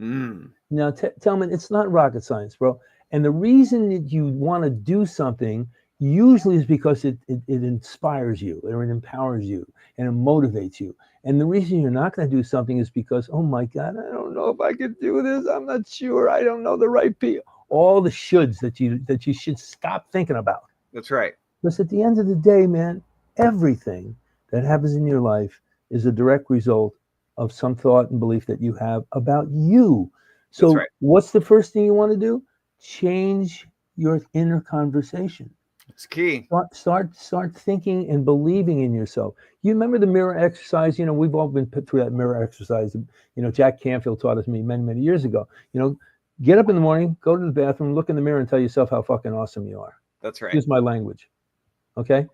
Now, tell me, it's not rocket science, bro. And the reason that you want to do something usually is because it inspires you, or it empowers you, and it motivates you. And the reason you're not going to do something is because, oh my God, I don't know if I can do this. I'm not sure. I don't know the right people. All the shoulds that you should stop thinking about. That's right. Because at the end of the day, man, everything that happens in your life is a direct result of some thought and belief that you have about you. So what's the first thing you want to do? Change your inner conversation. It's key. Start thinking and believing in yourself. You remember the mirror exercise? You know, we've all been put through that mirror exercise. You know, Jack Canfield taught us many, many years ago. You know, get up in the morning, go to the bathroom, look in the mirror and tell yourself how fucking awesome you are. That's right. Use my language. Okay?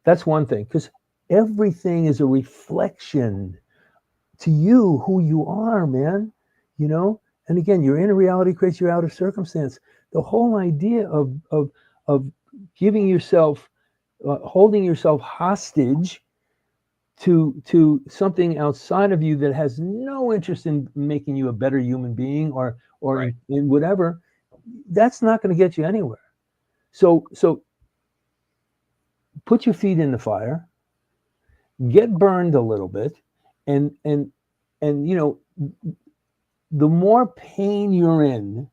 That's one thing, because everything is a reflection to you, who you are, man. You know? And again, your inner reality creates your outer circumstance. The whole idea of giving yourself, holding yourself hostage to something outside of you that has no interest in making you a better human being or in whatever, that's not going to get you anywhere. So put your feet in the fire, get burned a little bit, and you know, the more pain you're in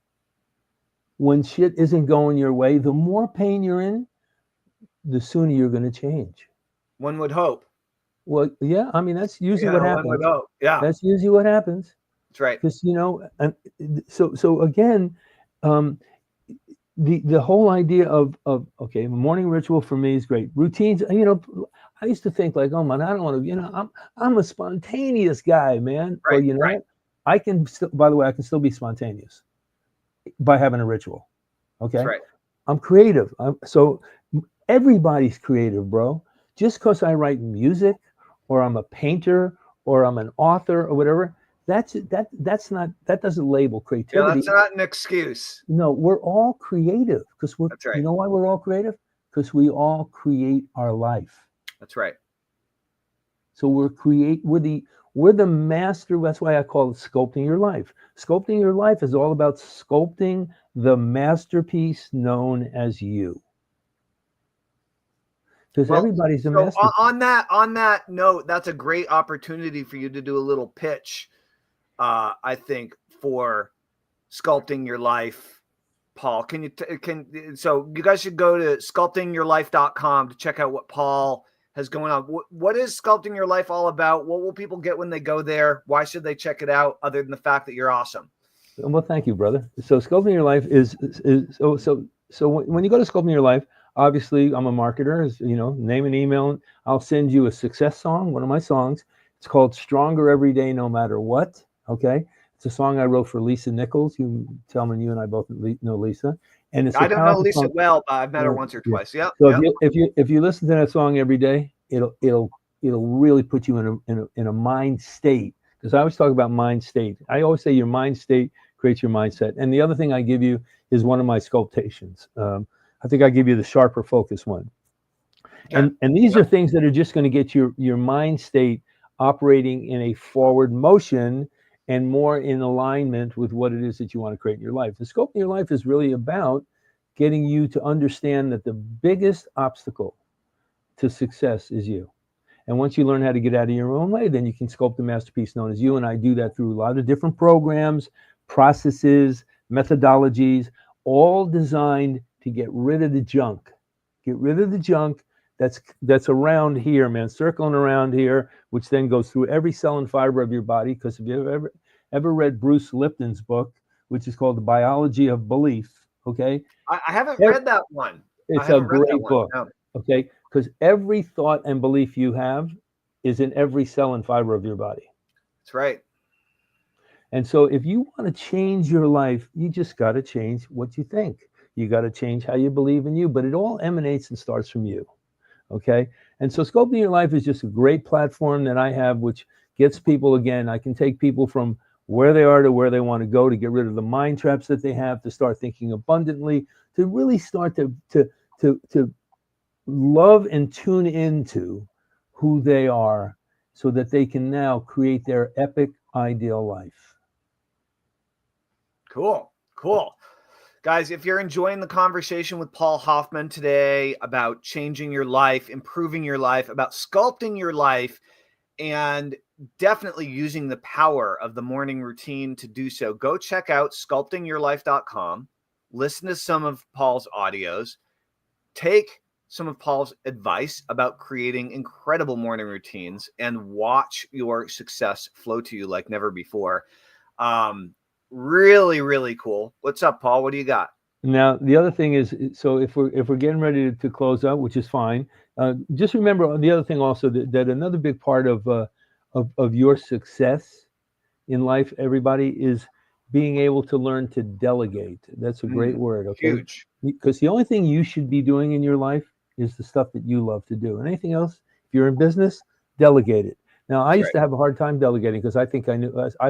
when shit isn't going your way, the more pain you're in, the sooner you're going to change. One would hope. Well, yeah, I mean, that's usually what happens. One would hope. Yeah, that's usually what happens. That's right. Because, you know, and so again, the whole idea of okay, morning ritual for me is great. Routines, you know, I used to think like, oh man, I don't want to, you know, I'm a spontaneous guy, man. Right. Well, you know, I can still, by the way, I can still be spontaneous by having a ritual. Okay. That's right. I'm creative. So everybody's creative, bro. Just because I write music or I'm a painter or I'm an author or whatever, that's not, that doesn't label creativity. Yeah, that's not an excuse. No, we're all creative because we're, that's right. You know why we're all creative? Because we all create our life. That's right. So we're the master. That's why I call it sculpting your life. Sculpting your life is all about sculpting the masterpiece known as you. Because everybody's a masterpiece. On that note, that's a great opportunity for you to do a little pitch, I think, for sculpting your life. Paul, so you guys should go to sculptingyourlife.com to check out what Paul has going on. What is Sculpting Your Life all about? What will people get when they go there? Why should they check it out other than the fact that you're awesome? Well, thank you, brother. So Sculpting Your Life is so when you go to Sculpting Your Life, obviously I'm a marketer, you know, name and email. I'll send you a success song, one of my songs. It's called Stronger Every Day, No Matter What. Okay. It's a song I wrote for Lisa Nichols. You and I both know Lisa. And it's I don't know Lisa well, but I've met her once or twice. Yeah. So if you listen to that song every day, it'll really put you in a mind state. Because I always talk about mind state. I always say your mind state creates your mindset. And the other thing I give you is one of my sculptations. I think I give you the sharper focus one. Yeah. And these are things that are just going to get your mind state operating in a forward motion and more in alignment with what it is that you want to create in your life. The sculpting your life is really about getting you to understand that the biggest obstacle to success is you. And once you learn how to get out of your own way, then you can sculpt the masterpiece known as you. And I do that through a lot of different programs, processes, methodologies, all designed to get rid of the junk. Get rid of the junk that's around here, man, circling around here, which then goes through every cell and fiber of your body. Because if you've ever read Bruce Lipton's book, which is called The Biology of Belief, okay? I haven't read that one. It's a great book, no. Okay? Because every thought and belief you have is in every cell and fiber of your body. That's right. And so if you want to change your life, you just got to change what you think. You got to change how you believe in you, but it all emanates and starts from you. Okay. And so Sculpting Your Life is just a great platform that I have, which gets people, again, I can take people from where they are to where they want to go, to get rid of the mind traps that they have, to start thinking abundantly, to really start to love and tune into who they are so that they can now create their epic ideal life. Cool. Guys, if you're enjoying the conversation with Paul Hoffman today about changing your life, improving your life, about sculpting your life, and definitely using the power of the morning routine to do so, go check out sculptingyourlife.com, listen to some of Paul's audios, take some of Paul's advice about creating incredible morning routines, and watch your success flow to you like never before. Really, really cool. What's up, Paul? What do you got? Now, the other thing is, so if we're getting ready to close out, which is fine, just remember the other thing also, that another big part of your success in life, everybody, is being able to learn to delegate. That's a great word. Okay. Huge. Because the only thing you should be doing in your life is the stuff that you love to do. And anything else, if you're in business, delegate it. Now, I used to have a hard time delegating because I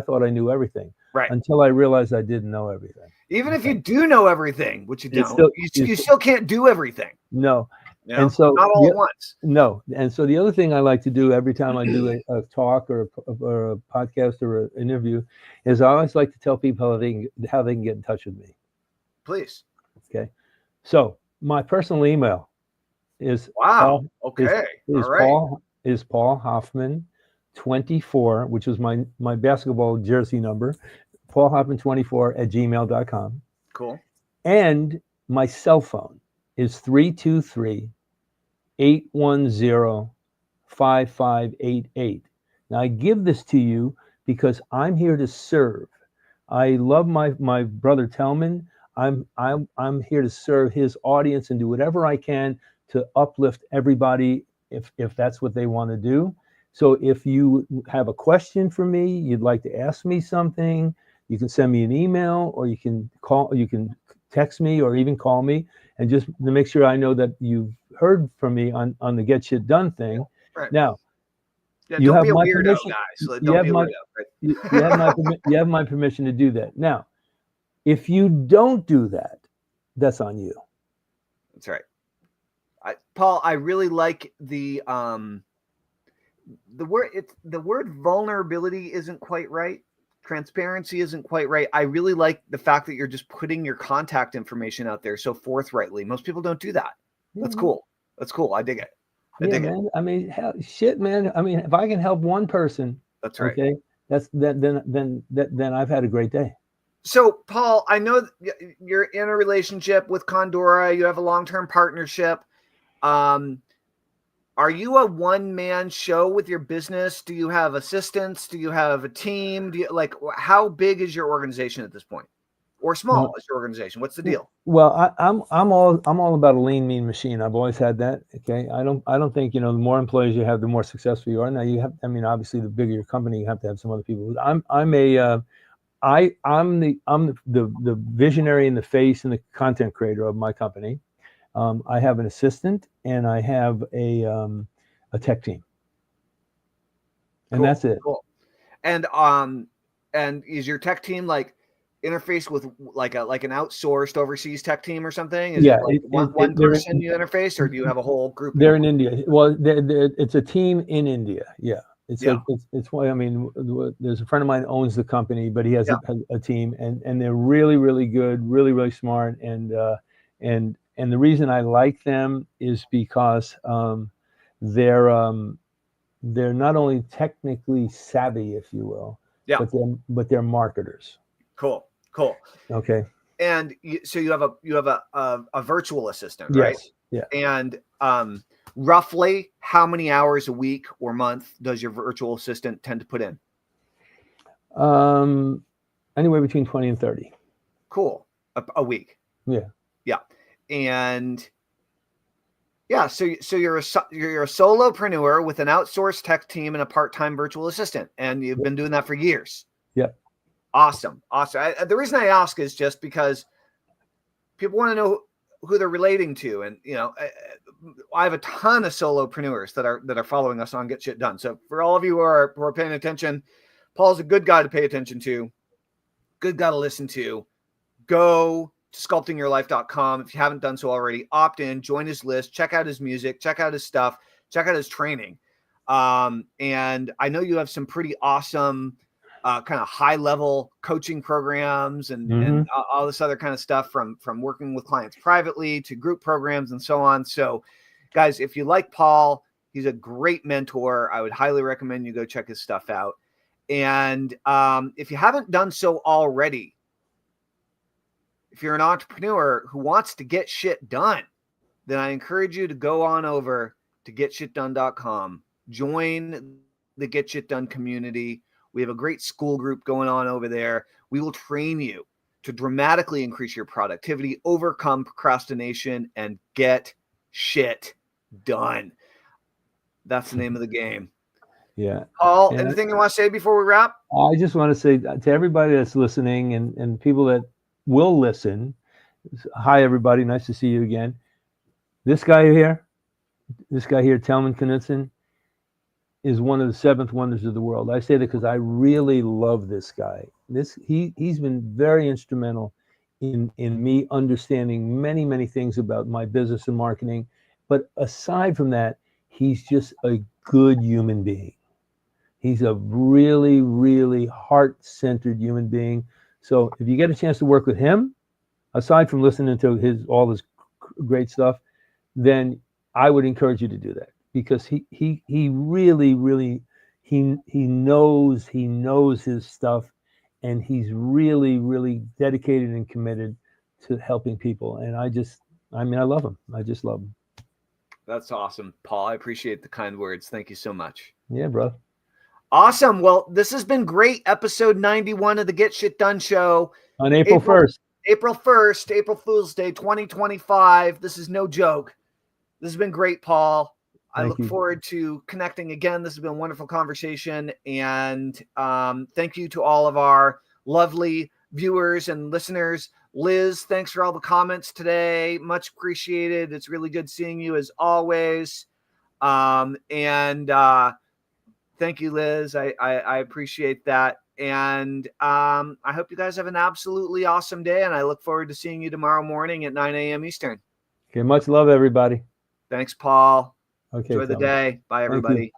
thought I knew everything. Right. Until I realized I didn't know everything. Even if you do know everything, which you don't, you still can't do everything. No. You know? And so not all at once. No. And so the other thing I like to do every time I do a talk or a podcast or an interview is I always like to tell people how they can get in touch with me. Please. Okay. So my personal email is Paul Hoffman 24, which is my basketball jersey number, Paul Hoffman 24 at gmail.com. Cool. And my cell phone is 323-810-5588. Now I give this to you because I'm here to serve. I love my brother Telman. I'm here to serve his audience and do whatever I can to uplift everybody if that's what they want to do. So if you have a question for me, you'd like to ask me something, you can send me an email, or you can text me, or even call me, and just to make sure I know that you've heard from me on the Get Shit Done thing. Right. Now, you have my permission. Guys. You have my permission to do that. Now, if you don't do that, that's on you. That's right. Paul, I really like the word vulnerability isn't quite right. Transparency isn't quite right. I really like the fact that you're just putting your contact information out there so forthrightly. Most people don't do that. That's cool. That's cool. I dig it. I dig it. I mean, shit, man. I mean, if I can help one person, that's right. Okay, then I've had a great day. So, Paul, I know you're in a relationship with Condora. You have a long-term partnership. Are you a one-man show with your business? Do you have assistants? Do you have a team? How big is your organization at this point, or small is your organization? What's the deal? Well, I'm all about a lean, mean machine. I've always had that. Okay, I don't think the more employees you have, the more successful you are. Now you have, I mean, obviously, the bigger your company, you have to have some other people. I'm the visionary and the face and the content creator of my company. I have an assistant and I have a tech team, and that's it. Cool. And is your tech team interface with like an outsourced overseas tech team or something? Is it one person you interface, or do you have a whole group? They're in India. Well, it's a team in India. Yeah. It's why, I mean, there's a friend of mine who owns the company, but he has a team, and they're really, really good, really, really smart. And the reason I like them is because they're not only technically savvy, if you will, but they're marketers. Cool. Okay. And so you have a virtual assistant, right? Yes. Yeah. And roughly how many hours a week or month does your virtual assistant tend to put in? Anywhere between 20 and 30. Cool. A week. Yeah. And so you're a solopreneur with an outsourced tech team and a part-time virtual assistant, and you've been doing that for years. Yeah. Awesome. The reason I ask is just because people want to know who they're relating to, and I have a ton of solopreneurs that are following us on Get Shit Done. So for all of you who are paying attention, Paul's a good guy to pay attention to, good guy to listen to. Go to sculptingyourlife.com. If you haven't done so already, opt in, join his list, check out his music, check out his stuff, check out his training. And I know you have some pretty awesome kind of high level coaching programs and all this other kind of stuff from working with clients privately to group programs and so on. So guys, if you like Paul, he's a great mentor. I would highly recommend you go check his stuff out. And if you haven't done so already, if you're an entrepreneur who wants to get shit done, then I encourage you to go on over to getshitdone.com. Join the Get Shit Done community. We have a great school group going on over there. We will train you to dramatically increase your productivity, overcome procrastination, and get shit done. That's the name of the game. Yeah. Paul, anything you want to say before we wrap? I just want to say to everybody that's listening and people that will listen, hi, everybody. Nice to see you again. This guy here, Telman Knudsen, is one of the seventh wonders of the world. I say that because I really love this guy. He's been very instrumental in me understanding many things about my business and marketing. But aside from that, he's just a good human being. He's a really heart-centered human being. So if you get a chance to work with him, aside from listening to all his great stuff, then I would encourage you to do that, because he really knows his stuff, and he's really dedicated and committed to helping people. And I love him. I just love him. That's awesome, Paul. I appreciate the kind words. Thank you so much. Yeah, bro. Awesome. Well, this has been great. Episode 91 of the Get Shit Done show. On April 1st. April 1st, April Fool's Day, 2025. This is no joke. This has been great, Paul. I look forward to connecting again. This has been a wonderful conversation. And thank you to all of our lovely viewers and listeners. Liz, thanks for all the comments today. Much appreciated. It's really good seeing you as always. Thank you, Liz. I appreciate that. And I hope you guys have an absolutely awesome day. And I look forward to seeing you tomorrow morning at 9 a.m. Eastern. Okay. Much love, everybody. Thanks, Paul. Okay. Enjoy the day. Bye, everybody.